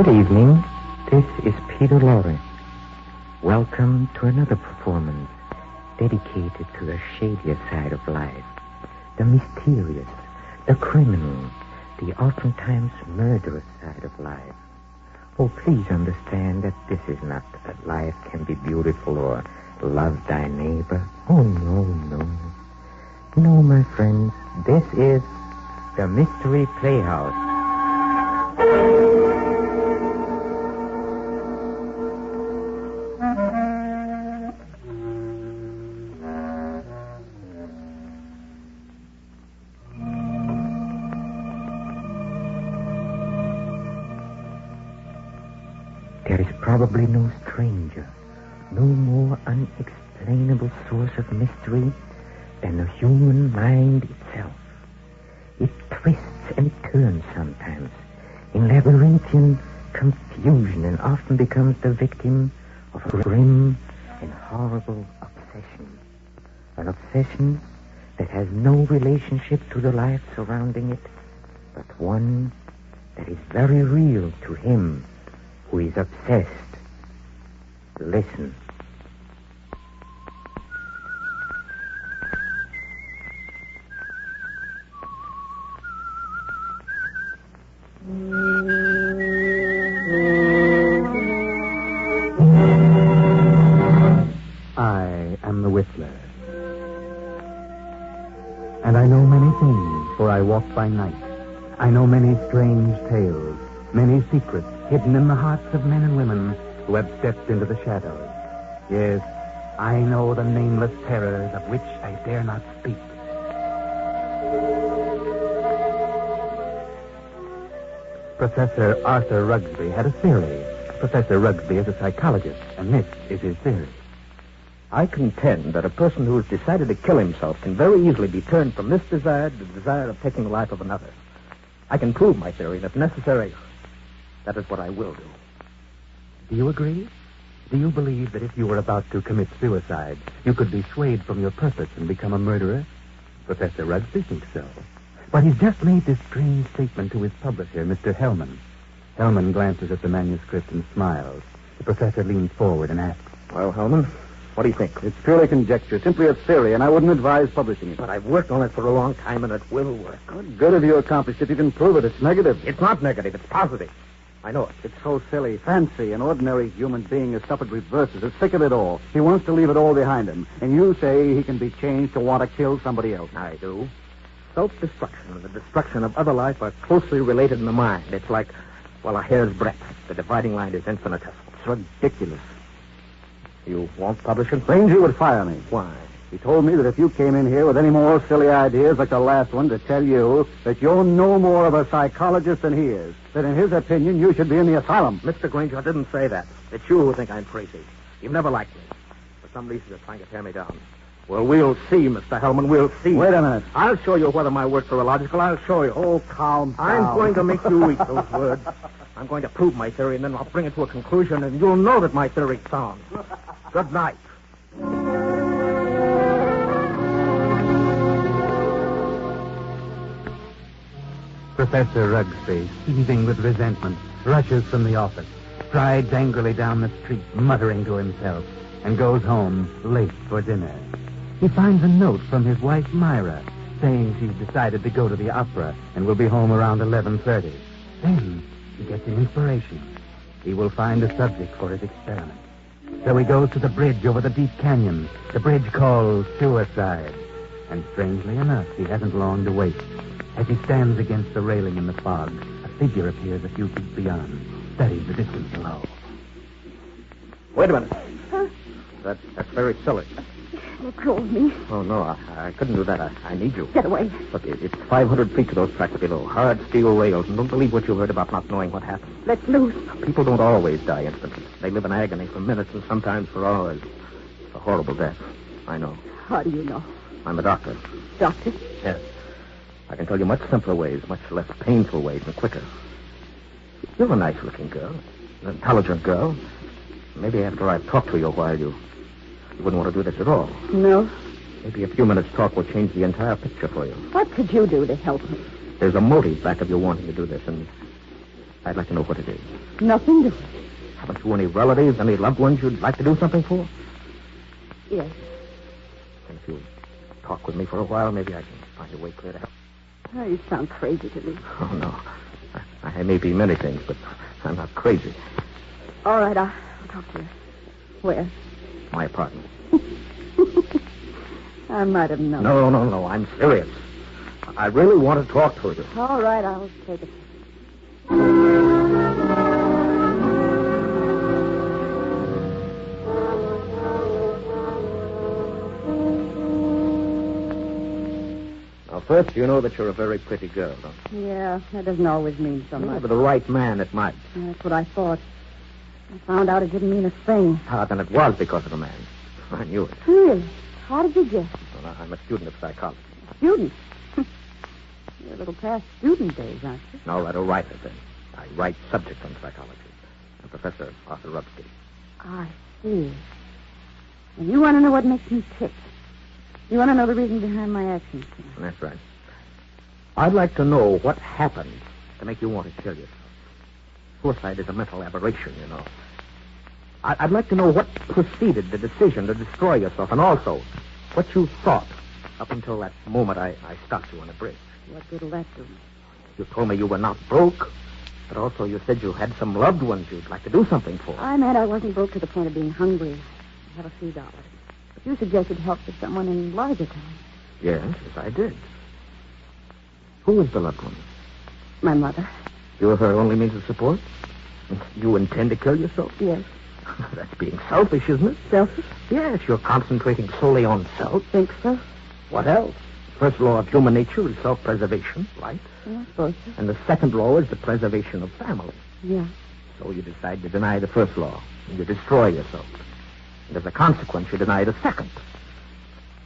Good evening. This is Peter Lorre. Welcome to another performance dedicated to the shadier side of life, the mysterious, the criminal, the oftentimes murderous side of life. Oh, please understand that this is not that life can be beautiful or love thy neighbor. Oh, no, no. No, my friends, this is the Mystery Playhouse. There is probably no stranger, no more unexplainable source of mystery than the human mind itself. It twists and turns sometimes in labyrinthian confusion and often becomes the victim of a grim and horrible obsession. An obsession that has no relationship to the life surrounding it, but one that is very real to him who is obsessed. Listen. I am the Whistler. And I know many things, for I walk by night. I know many strange tales, many secrets hidden in the hearts of men and women who have stepped into the shadows. Yes, I know the nameless terrors of which I dare not speak. Professor Arthur Rugsby had a theory. Professor Rugsby is a psychologist, and this is his theory. I contend that a person who has decided to kill himself can very easily be turned from this desire to the desire of taking the life of another. I can prove my theory, and if necessary, that is what I will do. Do you agree? Do you believe that if you were about to commit suicide, you could be swayed from your purpose and become a murderer? Professor Rugsby thinks so. But he's just made this strange statement to his publisher, Mr. Hellman. Hellman glances at the manuscript and smiles. The professor leans forward and asks, Well, Hellman, what do you think? It's purely conjecture, simply a theory, and I wouldn't advise publishing it. But I've worked on it for a long time, and it will work. What good have you accomplished if you can prove it? It's negative. It's not negative. It's positive. I know it. It's so silly. Fancy, an ordinary human being has suffered reverses, is sick of it all. He wants to leave it all behind him. And you say he can be changed to want to kill somebody else. I do. Self-destruction and the destruction of other life are closely related in the mind. It's like, well, a hair's breadth. The dividing line is infinitesimal. It's ridiculous. You won't publish it? Ranger would fire me. Why? He told me that if you came in here with any more silly ideas like the last one, to tell you that you're no more of a psychologist than he is. That in his opinion, you should be in the asylum. Mr. Granger, I didn't say that. It's you who think I'm crazy. You've never liked me. For some reason, you're trying to tear me down. Well, we'll see, Mr. Hellman. We'll see. Wait a minute. I'll show you whether my works are illogical. I'll show you. Oh, calm down. I'm going to make you eat those words. I'm going to prove my theory, and then I'll bring it to a conclusion, and you'll know that my theory's sound. Good night. Professor Rugsby, seething with resentment, rushes from the office, strides angrily down the street, muttering to himself, and goes home late for dinner. He finds a note from his wife, Myra, saying she's decided to go to the opera and will be home around 11:30. Then he gets an inspiration. He will find a subject for his experiment. So he goes to the bridge over the deep canyon, the bridge called Suicide. And strangely enough, he hasn't long to wait. As he stands against the railing in the fog, a figure appears a few feet beyond, studies the distance below. Wait a minute. Huh? That's very silly. Let go of me. Oh, no, I couldn't do that. I need you. Get away. Look, it's 500 feet to those tracks below. Hard steel rails. And don't believe what you heard about not knowing what happened. Let loose. People don't always die instantly. They live in agony for minutes and sometimes for hours. It's a horrible death. I know. How do you know? I'm a doctor. Doctor? Yes. I can tell you much simpler ways, much less painful ways, and quicker. You're a nice-looking girl. An intelligent girl. Maybe after I've talked to you a while, you wouldn't want to do this at all. No. Maybe a few minutes' talk will change the entire picture for you. What could you do to help me? There's a motive back of your wanting to do this, and I'd like to know what it is. Nothing doing. Haven't you any relatives, any loved ones you'd like to do something for? Yes. And if you talk with me for a while, maybe I can find a way clear to help. Oh, you sound crazy to me. Oh, no. I may be many things, but I'm not crazy. All right, I'll talk to you. Where? My apartment. I might have known. No. I'm serious. I really want to talk to you. All right, I'll take it. Now, first, you know that you're a very pretty girl, don't you? Yeah, that doesn't always mean so Yeah, much. for the right man, it might. That's what I thought. I found out it didn't mean a thing. Ah, then it was because of the man. I knew it. Really? How did you guess? Well, I'm a student of psychology. Student? You're a little past student days, aren't you? No, I'm a writer, then. I write subjects on psychology. I'm Professor Arthur Rubsky. I see. And you want to know what makes me tick. You want to know the reason behind my actions. That's right. I'd like to know what happened to make you want to kill yourself. Suicide is a mental aberration, you know. I'd like to know what preceded the decision to destroy yourself, and also what you thought up until that moment I stopped you on the bridge. What good'll that do? You told me you were not broke, but also you said you had some loved ones you'd like to do something for. I meant I wasn't broke to the point of being hungry. I have a few dollars. But you suggested help to someone in larger town. Yes, I did. Who is the loved one? My mother. You're her only means of support? You intend to kill yourself? Yes. That's being selfish, isn't it? Selfish? Yes, you're concentrating solely on self. Think so? What else? First law of human nature is self-preservation, right? Yeah, I suppose so. And the second law is the preservation of family. Yeah. So you decide to deny the first law, and you destroy yourself. And as a consequence, you deny the second.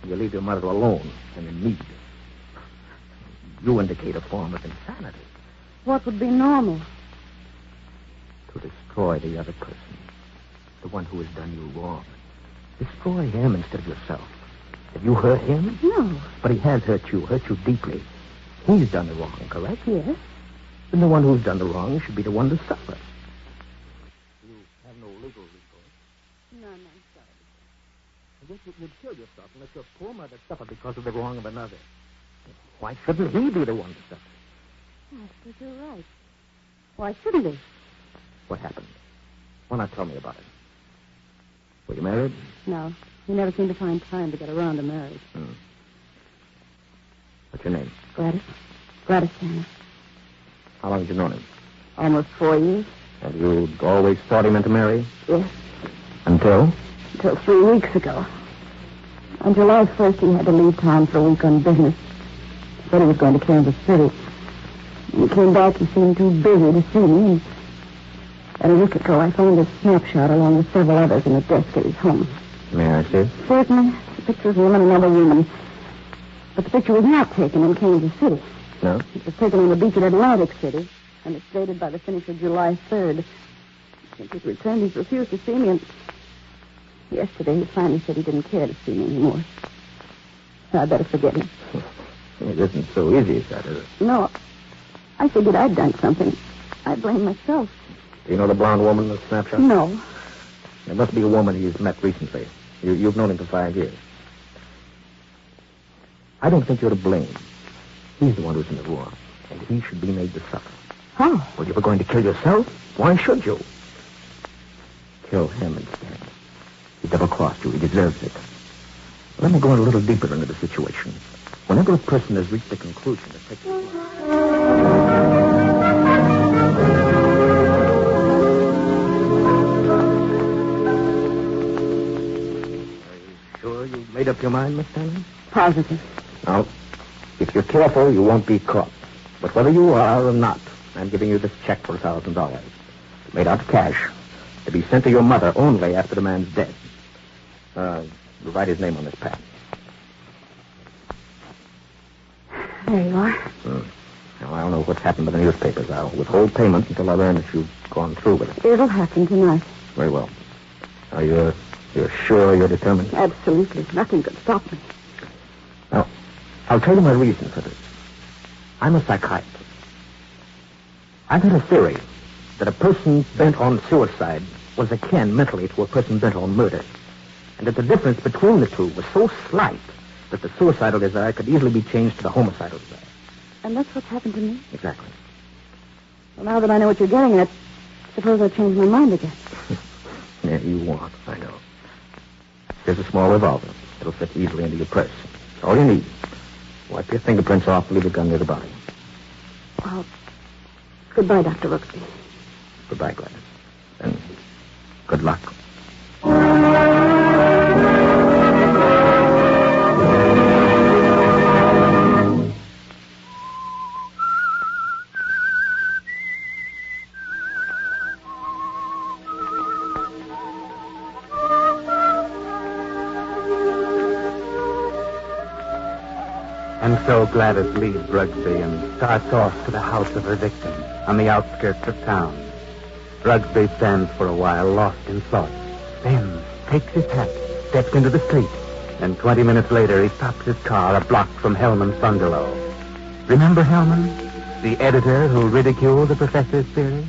You leave your mother alone and in need. You indicate a form of insanity. What would be normal? To destroy the other person. The one who has done you wrong. Destroy him instead of yourself. Have you hurt him? No. But he has hurt you deeply. He's done the wrong, correct? Yes. Then the one who's done the wrong should be the one to suffer. You have no legal recourse. No, I'm sorry. I guess you'd kill yourself unless your poor mother suffered because of the wrong of another. Why shouldn't he be the one to suffer? I suppose you're right. Why shouldn't he? What happened? Why not tell me about it? Were you married? No. He never seemed to find time to get around to marriage. What's your name? Gladys. Gladys Tanner. How long have you known him? Almost 4 years. Have you always thought he meant to marry? Yes. Until? Until 3 weeks ago. On July 1st, he had to leave town for a week on business. He said he was going to Kansas City. When he came back, he seemed too busy to see me. And a week ago, I found a snapshot along with several others in the desk at his home. May I see it? Certainly. The picture of him and another woman. But the picture was not taken in Kansas City. No? It was taken on the beach at Atlantic City, and it's dated by the finish of July 3rd. Since his return, he's refused to see me, and yesterday he finally said he didn't care to see me anymore. So I better forget him. It isn't so easy as that, is it? No, I figured I'd done something. I blame myself. Do you know the blonde woman in the snapshot? No. There must be a woman he's met recently. You've known him for 5 years. I don't think you're to blame. He's the one who's in the wrong, and he should be made to suffer. How? Well, you were going to kill yourself? Why should you? Kill him instead. He double-crossed you. He deserves it. Let me go a little deeper into the situation. Whenever a person has reached a conclusion that takes his life... Made up your mind, Miss Tanner? Positive. Now, if you're careful, you won't be caught. But whether you are or not, I'm giving you this check for $1,000. Made out of cash. To be sent to your mother only after the man's dead. Write his name on this pad. There you are. Now, I don't know what's happened to the newspapers. I'll withhold payment until I learn that you've gone through with it. It'll happen tonight. Very well. Now, you're sure you're determined? Absolutely. Nothing could stop me. Now, I'll tell you my reason for this. I'm a psychiatrist. I've had a theory that a person bent on suicide was akin mentally to a person bent on murder, and that the difference between the two was so slight that the suicidal desire could easily be changed to the homicidal desire. And that's what's happened to me? Exactly. Well, now that I know what you're getting at, suppose I change my mind again. Yeah, you won't, I know. Here's a small revolver. It'll fit easily into your purse. It's all you need. Wipe your fingerprints off and leave the gun near the body. Well, goodbye, Dr. Rooksby. Goodbye, Gladys. And good luck. And so Gladys leaves Rugsby and starts off to the house of her victim on the outskirts of town. Rugsby stands for a while lost in thought, then takes his hat, steps into the street, and 20 minutes later he stops his car a block from Hellman's bungalow. Remember Hellman, the editor who ridiculed the professor's theory?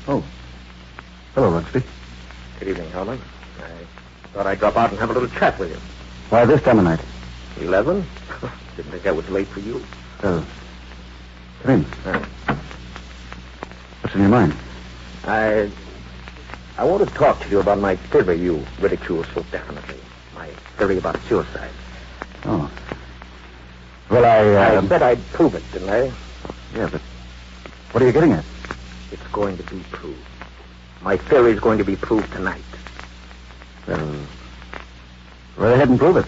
Oh. Hello, Rugsby. Good evening, Hellman. I thought I'd drop out and have a little chat with you. Why this time of night? 11? Didn't think that was late for you. Come in. What's in your mind? I want to talk to you about my theory you ridicule so definitely. My theory about suicide. Oh. Well, I said I'd prove it, didn't I? Yeah, but what are you getting at? It's going to be proved. My theory is going to be proved tonight. Well, go ahead and prove it.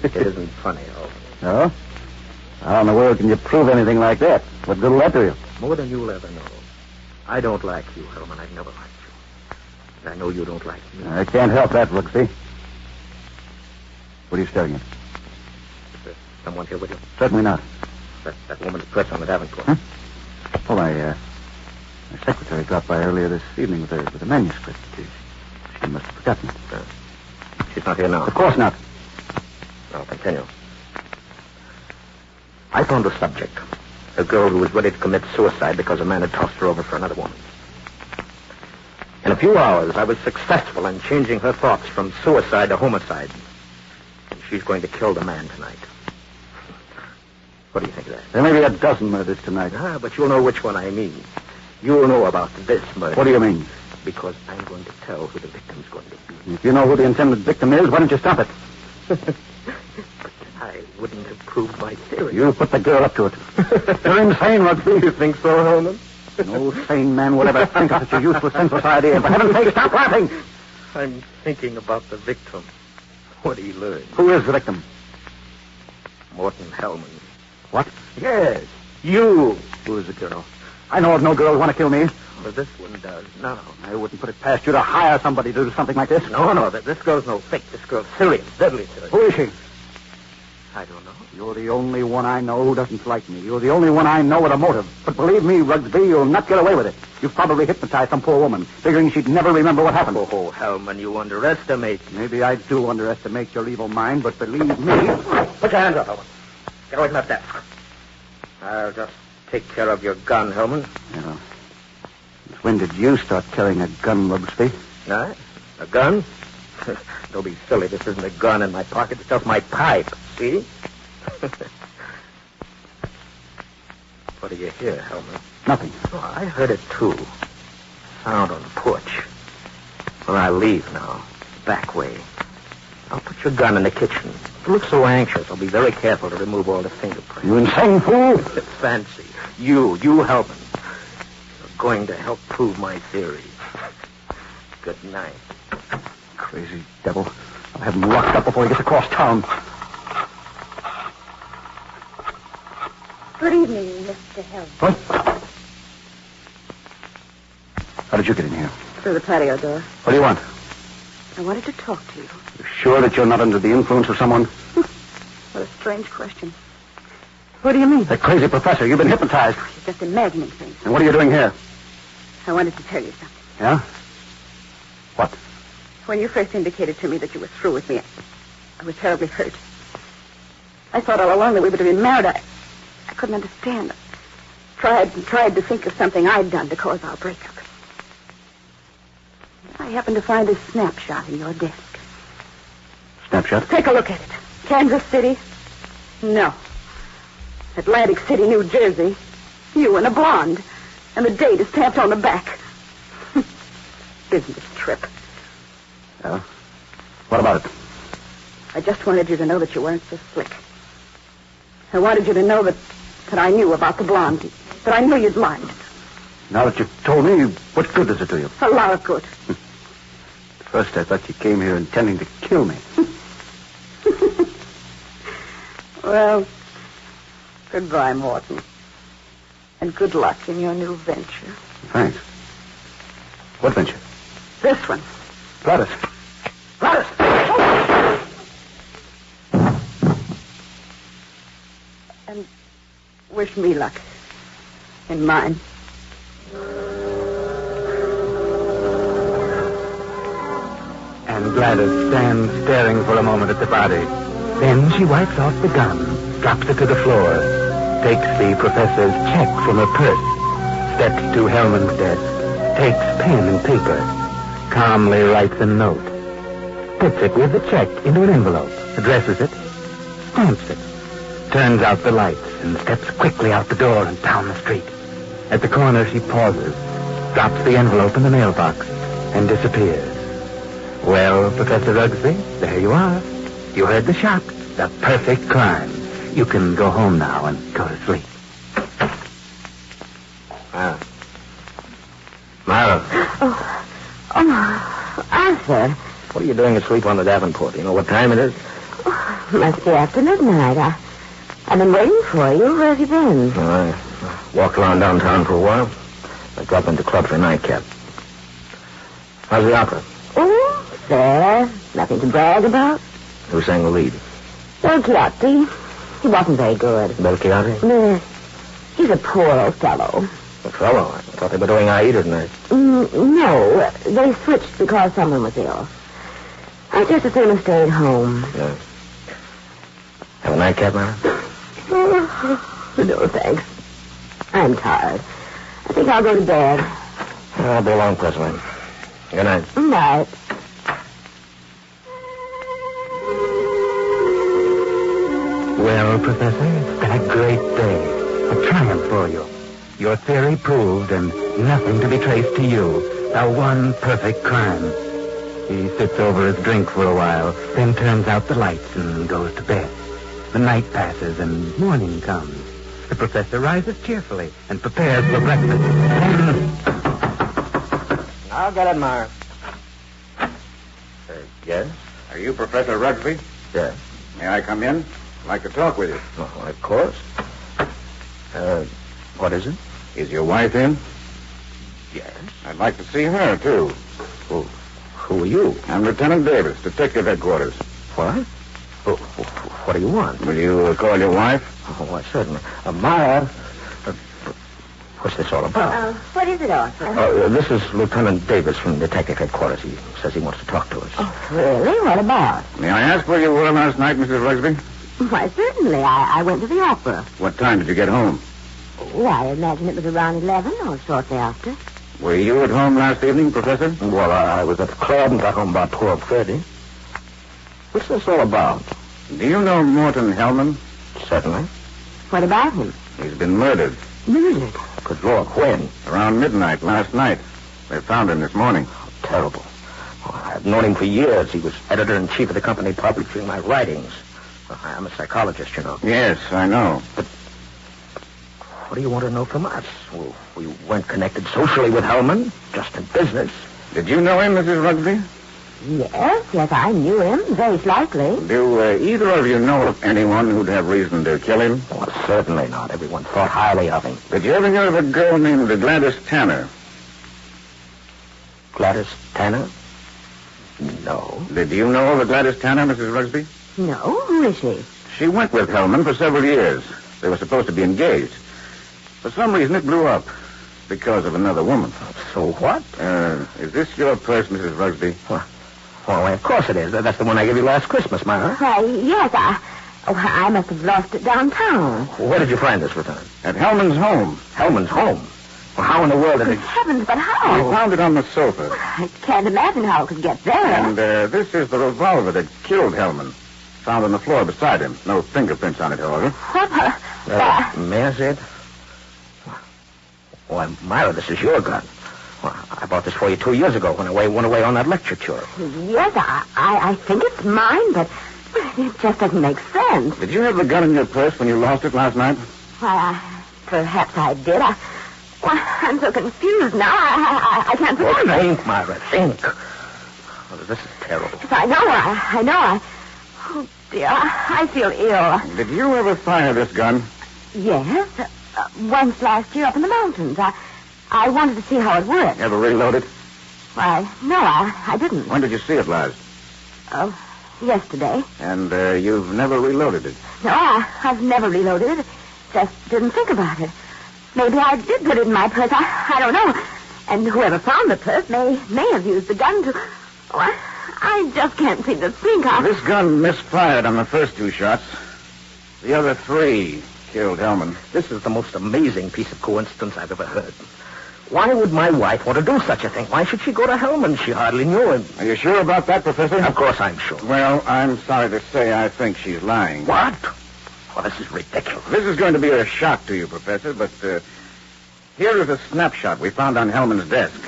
It isn't funny, Hellman. No? How in the world can you prove anything like that? What good will that do you? More than you'll ever know. I don't like you, Hellman. I've never liked you. And I know you don't like me. I can't help that, Rooksby. What are you staring at? Is there someone here with you? Certainly not. That woman's dress on the Davenport. Huh? Oh, my secretary dropped by earlier this evening with a manuscript. She must have forgotten it. She's not here now. Of course not. I'll continue. I found a subject. A girl who was ready to commit suicide because a man had tossed her over for another woman. In a few hours, I was successful in changing her thoughts from suicide to homicide. And she's going to kill the man tonight. What do you think of that? There may be a dozen murders tonight. But you'll know which one I mean. You'll know about this murder. What do you mean? Because I'm going to tell who the victim's going to be. If you know who the intended victim is, why don't you stop it? But I wouldn't have proved my theory. You put the girl up to it. You're insane, Rugsby. You think so, Hellman? No sane man would ever think of such a useless, senseless idea. For heaven's sake, stop laughing! I'm thinking about the victim. What he learned. Who is the victim? Morton Hellman. What? Yes, you. Who is the girl? I know of no girl who want to kill me. Well, this one does. No. I wouldn't put it past you to hire somebody to do something like this. No. This girl's no fake. This girl's serious. Deadly serious. Who is she? I don't know. You're the only one I know who doesn't like me. You're the only one I know with a motive. But believe me, Rugsby, you'll not get away with it. You've probably hypnotized some poor woman, figuring she'd never remember what happened. Oh, Hellman, you underestimate me. Maybe I do underestimate your evil mind, but believe me... Put your hands up, Hellman. Get away from that desk. I'll just take care of your gun, Hellman. Yeah. When did you start carrying a gun, Rugsby? No? A gun? Don't be silly. This isn't a gun in my pocket. It's just my pipe. See? What do you hear, Hellman? Nothing. Oh, I heard it, too. Sound on the porch. Well, I'll leave now. Back way. I'll put your gun in the kitchen. You look so anxious. I'll be very careful to remove all the fingerprints. You insane fool! It's fancy. You Hellman. You're going to help prove my theory. Good night. Crazy devil. I'll have him locked up before he gets across town. Good evening, Mr. Hellman. What? How did you get in here? Through the patio door. What do you want? I wanted to talk to you. You sure that you're not under the influence of someone? What a strange question. What do you mean? That crazy professor. You've been hypnotized. You're just imagining things. And what are you doing here? I wanted to tell you something. Yeah? What? When you first indicated to me that you were through with me, I was terribly hurt. I thought all along that we were to be married. I couldn't understand. Tried to think of something I'd done to cause our breakup. I happened to find a snapshot in your desk. Snapshot? Take a look at it. Kansas City? No. Atlantic City, New Jersey. You and a blonde. And the date is stamped on the back. Business trip. Yeah? What about it? I just wanted you to know that you weren't so slick. I wanted you to know that I knew about the blonde. That I knew you'd lied. Now that you've told me, what good does it do you? A lot of good. First, I thought you came here intending to kill me. Well, goodbye, Morton. And good luck in your new venture. Thanks. What venture? This one. Gladys. Gladys! And wish me luck. In mine. And Gladys stands staring for a moment at the body. Then she wipes off the gun, drops it to the floor, takes the professor's check from her purse, steps to Hellman's desk, takes pen and paper, calmly writes a note, puts it with the check into an envelope, addresses it, stamps it, turns out the lights, and steps quickly out the door and down the street. At the corner, she pauses, drops the envelope in the mailbox, and disappears. Well, Professor Rugsby, there you are. You heard the shot. The perfect crime. You can go home now and go to sleep. Myra, Oh, Arthur. what are you doing asleep on the Davenport? You know what time it is? Must be after midnight. I've been waiting for you. Where have you been? I walked around downtown for a while. I dropped into club for a nightcap. How's the opera? Oh, fair. Nothing to brag about. Who sang the lead? Belchiati. He wasn't very good. Belchiati? Yes. He's a poor old fellow. A fellow. I thought they were doing Aida tonight. No, they switched because someone was ill. I just as soon have stayed home. Yeah. Have a nightcap, Myra? No, thanks. I'm tired. I think I'll go to bed. I'll be along presently. Good night. Night. Well, Professor, it's been a great day. A triumph for you. Your theory proved and nothing to be traced to you. The one perfect crime. He sits over his drink for a while, then turns out the lights and goes to bed. The night passes and morning comes. The professor rises cheerfully and prepares for breakfast. Then... I'll get it, Myra. Yes? Are you Professor Rugsby? Yes. May I come in? I'd like to talk with you. Oh, of course. What is it? Is your wife in? Yes. I'd like to see her, too. Who are you? I'm Lieutenant Davis, Detective Headquarters. What? What do you want? Will you call your wife? Oh, why, certainly. Myra, what's this all about? What is it, Arthur? This is Lieutenant Davis from Detective Headquarters. He says he wants to talk to us. Oh, really? What about? May I ask where you were last night, Mrs. Rugsby? Why, certainly. I went to the opera. What time did you get home? Oh, I imagine it was around 11 or shortly after. Were you at home last evening, Professor? Well, I was at the club and got home about 12:30. What's this all about? Do you know Morton Hellman? Certainly. What about him? He's been murdered. Murdered? Good Lord, when? Around midnight last night. They found him this morning. Terrible. Oh, I've known him for years. He was editor-in-chief of the company publishing my writings. I'm a psychologist, you know. Yes, I know. But what do you want to know from us? Well, we weren't connected socially with Hellman, just in business. Did you know him, Mrs. Rugsby? Yes, I knew him, very slightly. Do either of you know of anyone who'd have reason to kill him? Well, certainly not. Everyone thought highly of him. Did you ever hear of a girl named Gladys Tanner? Gladys Tanner? No. Did you know of a Gladys Tanner, Mrs. Rugsby? No, who is she? She went with Hellman for several years. They were supposed to be engaged. For some reason, it blew up because of another woman. So what? Is this your purse, Mrs. Rugsby? Well, of course it is. That's the one I gave you last Christmas, Myra. Why, yes, Oh, I must have lost it downtown. Where did you find this, Lieutenant? At Hellman's home. Hellman's home. Well, how in the world did Good it... heavens, but We how? found it on the sofa. I can't imagine how it could get there. And this is the revolver that killed Hellman. Found on the floor beside him. No fingerprints on it, however. What? May I see it? Why, Myra, this is your gun. Well, I bought this for you 2 years ago when I went away on that lecture tour. Yes, I think it's mine, but it just doesn't make sense. Did you have the gun in your purse when you lost it last night? Why, perhaps I did. I'm so confused now. I can't Well, remember. think, Myra, think. Well, this is terrible. I know. Oh, dear, I feel ill. Did you ever fire this gun? Yes, once last year up in the mountains. I wanted to see how it worked. Ever reload it? Why, no, I didn't. When did you see it last? Oh, yesterday. And you've never reloaded it? No, I've never reloaded it. Just didn't think about it. Maybe I did put it in my purse. I don't know. And whoever found the purse may have used the gun to... Oh, I just can't seem to think of... This gun misfired on the first 2 shots. The other 3 killed Hellman. This is the most amazing piece of coincidence I've ever heard. Why would my wife want to do such a thing? Why should she go to Hellman? She hardly knew him. Are you sure about that, Professor? Of course I'm sure. Well, I'm sorry to say I think she's lying. What? Well, this is ridiculous. This is going to be a shock to you, Professor, but here is a snapshot we found on Hellman's desk,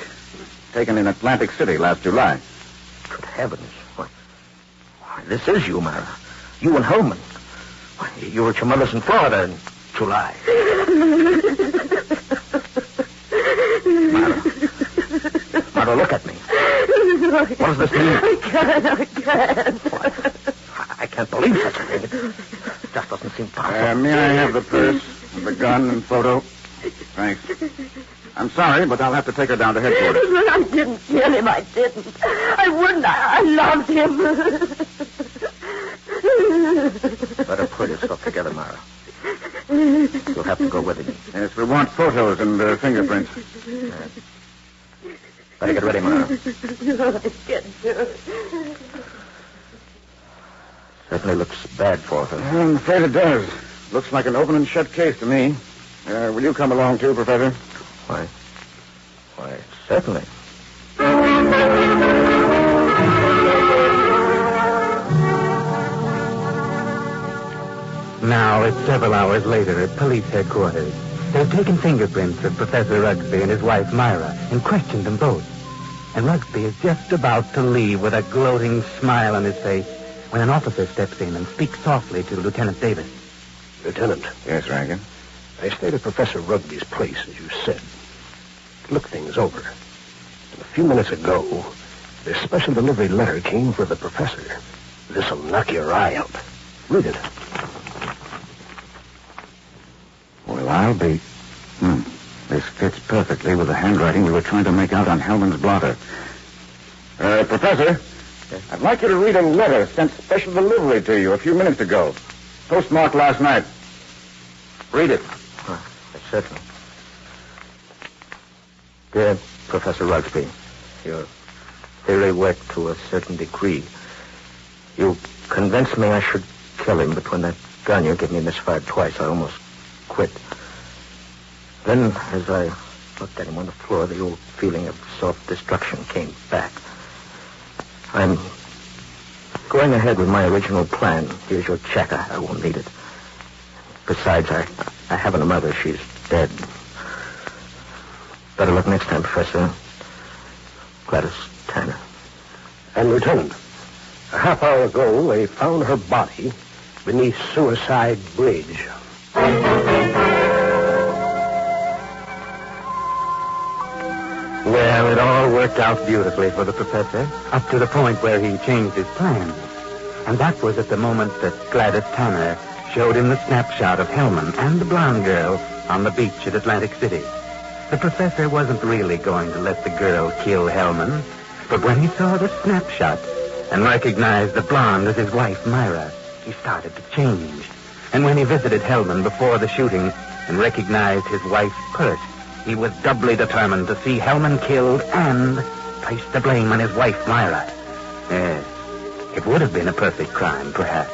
taken in Atlantic City last July. Good heavens. Why, this is you, Myra. You and Hellman. Why, you were at your mother's in Florida in July. Myra, look at me. What does this mean? I can't. I can't believe such a thing. It just doesn't seem possible. May I have the purse, the gun, and photo? Thanks. I'm sorry, but I'll have to take her down to headquarters. I didn't kill him. I didn't. I wouldn't. I loved him. Better pull yourself together, Myra. You'll have to go with me. Yes, we want photos and fingerprints. Better get ready, Myra. I can't do it. Certainly looks bad for her. I'm afraid it does. Looks like an open and shut case to me. Will you come along, too, Professor? Why, certainly. Now, it's several hours later at police headquarters. They've taken fingerprints of Professor Rugsby and his wife, Myra, and questioned them both. And Rugsby is just about to leave with a gloating smile on his face when an officer steps in and speaks softly to Lieutenant Davis. Lieutenant, Yes, Rankin. I stayed at Professor Rugby's place, as you said. Look things over. And a few minutes ago, this special delivery letter came for the professor. This'll knock your eye out. Read it. Well, I'll be... This fits perfectly with the handwriting we were trying to make out on Hellman's blotter. Professor, I'd like you to read a letter sent special delivery to you a few minutes ago. Postmarked last night. Read it. Certainly. Dear Professor Rugsby, your theory worked to a certain degree. You convinced me I should kill him, but when that gun you gave me misfired twice, I almost quit. Then, as I looked at him on the floor, the old feeling of self-destruction came back. I'm going ahead with my original plan. Here's your check. I won't need it. Besides, I haven't a mother. She's dead. Better luck next time, Professor. Gladys Tanner. And, Lieutenant, a half hour ago, they found her body beneath Suicide Bridge. Well, it all worked out beautifully for the professor, up to the point where he changed his plans. And that was at the moment that Gladys Tanner showed him the snapshot of Hellman and the blonde girl on the beach at Atlantic City. The professor wasn't really going to let the girl kill Hellman, but when he saw the snapshot and recognized the blonde as his wife, Myra, he started to change. And when he visited Hellman before the shooting and recognized his wife's purse, he was doubly determined to see Hellman killed and place the blame on his wife, Myra. Yes, it would have been a perfect crime, perhaps.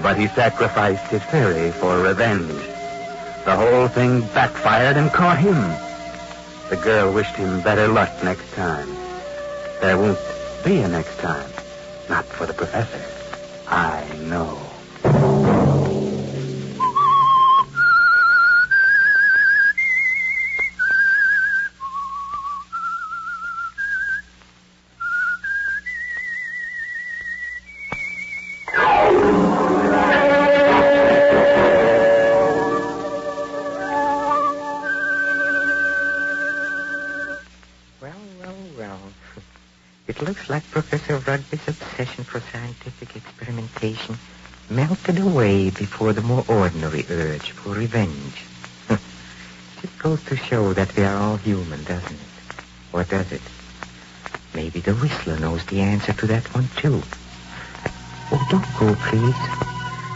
But he sacrificed his theory for revenge. The whole thing backfired and caught him. The girl wished him better luck next time. There won't be a next time. Not for the professor. I know. It looks like Professor Rugby's obsession for scientific experimentation melted away before the more ordinary urge for revenge. It goes to show that we are all human, doesn't it? Or does it? Maybe the Whistler knows the answer to that one, too. Oh, don't go, please.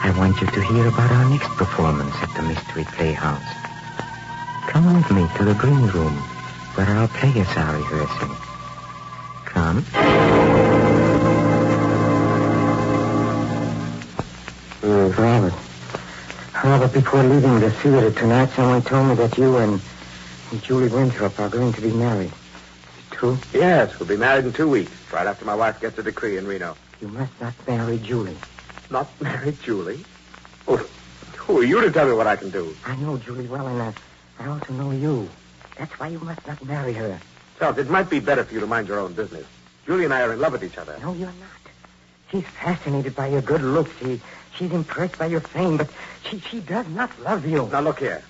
I want you to hear about our next performance at the Mystery Playhouse. Come with me to the green room where our players are rehearsing. Come. Robert, before leaving the theater tonight, someone told me that you and Julie Winthrop are going to be married. Is it true? Yes, we'll be married in 2 weeks, right after my wife gets a decree in Reno. You must not marry Julie. Not marry Julie? Oh, who are you to tell me what I can do? I know Julie well, and I also know you. That's why you must not marry her. Charles, it might be better for you to mind your own business. Julie and I are in love with each other. No, you're not. She's fascinated by your good looks. She's impressed by your fame, but she does not love you. Now, look here.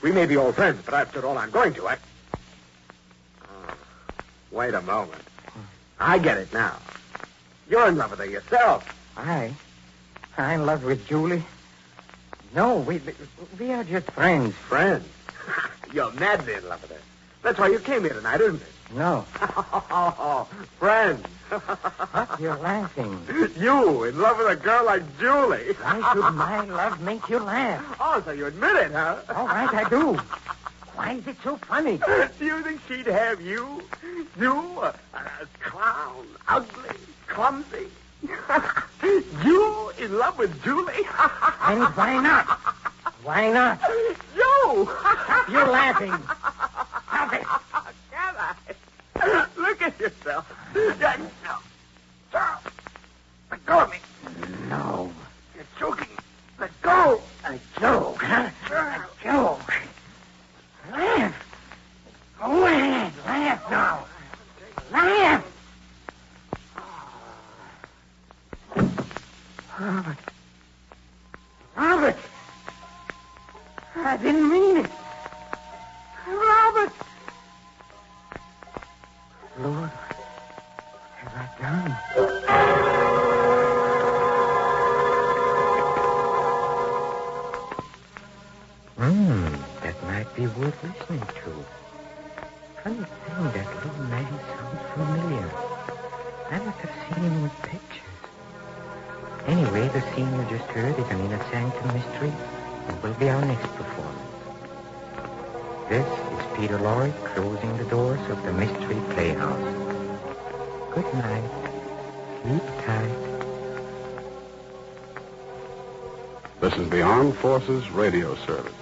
We may be old friends, but I've said all I'm going to. Wait a moment. I get it now. You're in love with her yourself. I'm in love with Julie. No, we are just friends. Friends? You're madly in love with her. That's why you came here tonight, isn't it? No. Friends. What? You're laughing. You in love with a girl like Julie. Why should my love make you laugh? Oh, so you admit it, huh? All right, I do. Why is it so funny? Do you think she'd have you? You, a clown, ugly, clumsy. You in love with Julie? And why not? Why not? You! You're laughing. Stop it. Can I? Look at yourself. Charles, let go of me. No. You're choking. Let go. A joke, huh? A joke. Laugh. Go ahead. Laugh now. Laugh. Robert. Robert. I didn't mean it. Robert. Lord, what have I done? That might be worth listening to. Funny thing, that little man sounds familiar. I must have seen him in pictures. Anyway, the scene you just heard is an Inner Sanctum mystery and will be our next performance. This is Peter Lorre closing the doors of the Mystery Playhouse. Good night. Sleep tight. This is the Armed Forces Radio Service.